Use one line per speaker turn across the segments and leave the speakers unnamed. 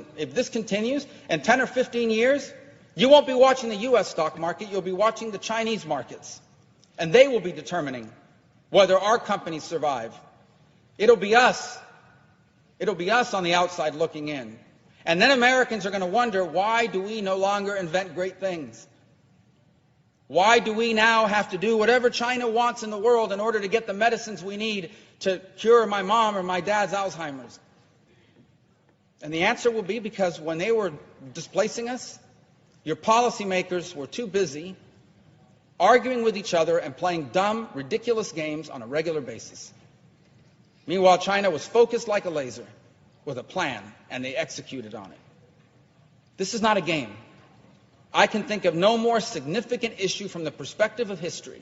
and if this continues, in 10 or 15 years, you won't be watching the U.S. stock market, you'll be watching the Chinese markets. And they will be determining whether our companies survive. It'll be us. It'll be us on the outside looking in. And then Americans are going to wonder, why do we no longer invent great things? Why do we now have to do whatever China wants in the world in order to get the medicines we need to cure my mom or my dad's Alzheimer's? And the answer will be because when they were displacing us, your policymakers were too busy arguing with each other and playing dumb, ridiculous games on a regular basis. Meanwhile, China was focused like a laser with a plan, and they executed on it. This is not a game. I can think of no more significant issue from the perspective of history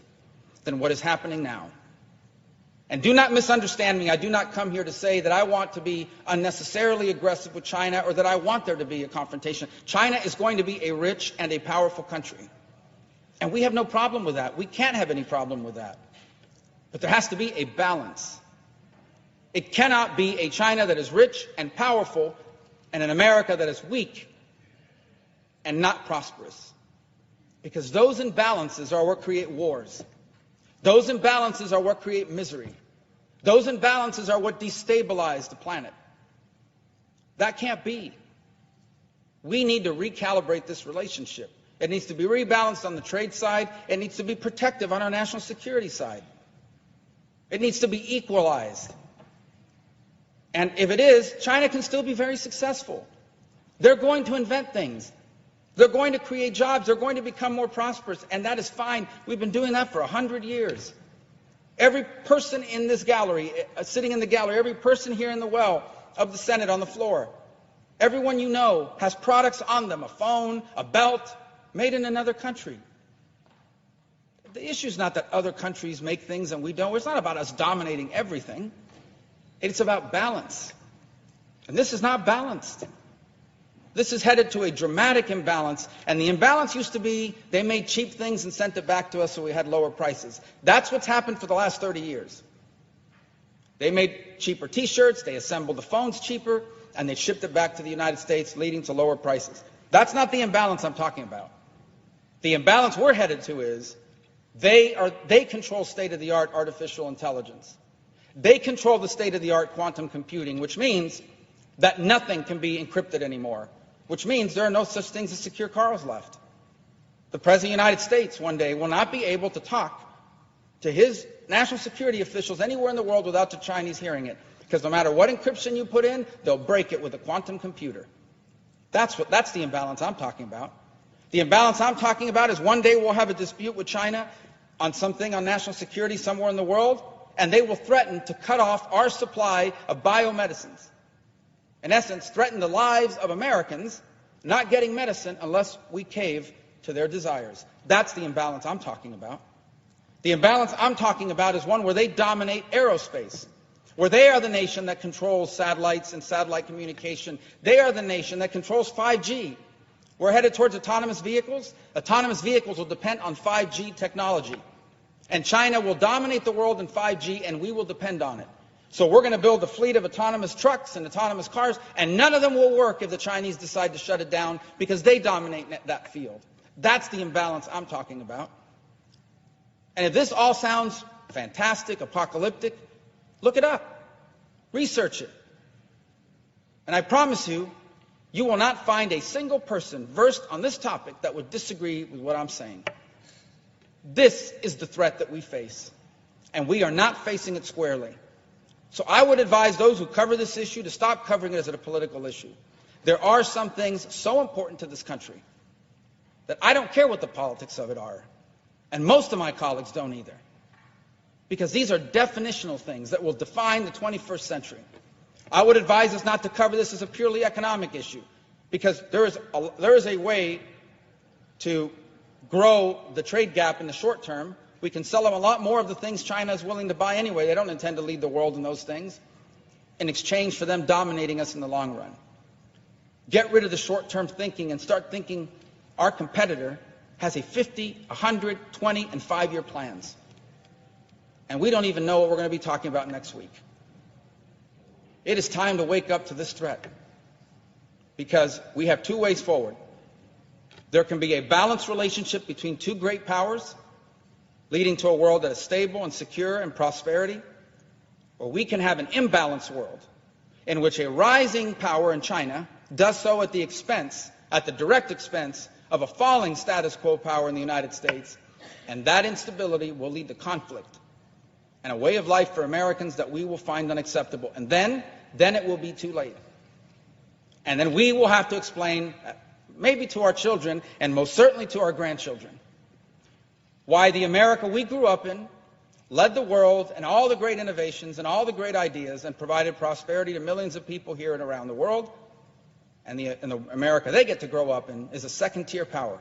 than what is happening now. And do not misunderstand me. I do not come here to say that I want to be unnecessarily aggressive with China or that I want there to be a confrontation. China is going to be a rich and a powerful country. And we have no problem with that. We can't have any problem with that. But there has to be a balance. It cannot be a China that is rich and powerful and an America that is weak and not prosperous. Because those imbalances are what create wars. Those imbalances are what create misery. Those imbalances are what destabilize the planet. That can't be. We need to recalibrate this relationship. It needs to be rebalanced on the trade side. It needs to be protective on our national security side. It needs to be equalized. And if it is, China can still be very successful. They're going to invent things. They're going to create jobs. They're going to become more prosperous. And that is fine. We've been doing that for 100 years. Every person in this gallery, sitting in the gallery, every person here in the well of the Senate on the floor, everyone you know has products on them, a phone, a belt, made in another country. The issue is not that other countries make things and we don't. It's not about us dominating everything. It's about balance. And this is not balanced. This is headed to a dramatic imbalance, and the imbalance used to be they made cheap things and sent it back to us so we had lower prices. That's what's happened for the last 30 years. They made cheaper T-shirts, they assembled the phones cheaper, and they shipped it back to the United States, leading to lower prices. That's not the imbalance I'm talking about. The imbalance we're headed to is they control state-of-the-art artificial intelligence. They control the state-of-the-art quantum computing, which means that nothing can be encrypted anymore, which means there are no such things as secure cars left. The President of the United States one day will not be able to talk to his national security officials anywhere in the world without the Chinese hearing it, because no matter what encryption you put in, they'll break it with a quantum computer. That's the imbalance I'm talking about. The imbalance I'm talking about is one day we'll have a dispute with China on something on national security somewhere in the world, and they will threaten to cut off our supply of biomedicines. In essence, threaten the lives of Americans not getting medicine unless we cave to their desires. That's the imbalance I'm talking about. The imbalance I'm talking about is one where they dominate aerospace, where they are the nation that controls satellites and satellite communication. They are the nation that controls 5G. We're headed towards autonomous vehicles. Autonomous vehicles will depend on 5G technology. And China will dominate the world in 5G, and we will depend on it. So we're going to build a fleet of autonomous trucks and autonomous cars, and none of them will work if the Chinese decide to shut it down because they dominate that field. That's the imbalance I'm talking about. And if this all sounds fantastic, apocalyptic, look it up. Research it. And I promise you, you will not find a single person versed on this topic that would disagree with what I'm saying. This is the threat that we face, and we are not facing it squarely. So I would advise those who cover this issue to stop covering it as a political issue. There are some things so important to this country that I don't care what the politics of it are, and most of my colleagues don't either, because these are definitional things that will define the 21st century. I would advise us not to cover this as a purely economic issue, because there is a way to grow the trade gap in the short term. We can sell them a lot more of the things China is willing to buy anyway. They don't intend to lead the world in those things in exchange for them dominating us in the long run. Get rid of the short-term thinking and start thinking our competitor has a 50, 100, 20, and 5-year plans. And we don't even know what we're going to be talking about next week. It is time to wake up to this threat. because we have two ways forward. There can be a balanced relationship between two great powers, leading to a world that is stable and secure and prosperity, or we can have an imbalanced world in which a rising power in China does so at the direct expense of a falling status quo power in the United States, and that instability will lead to conflict and a way of life for Americans that we will find unacceptable. And then it will be too late. And then we will have to explain, maybe to our children and most certainly to our grandchildren, why the America we grew up in led the world and all the great innovations and all the great ideas and provided prosperity to millions of people here and around the world, and the America they get to grow up in is a second-tier power.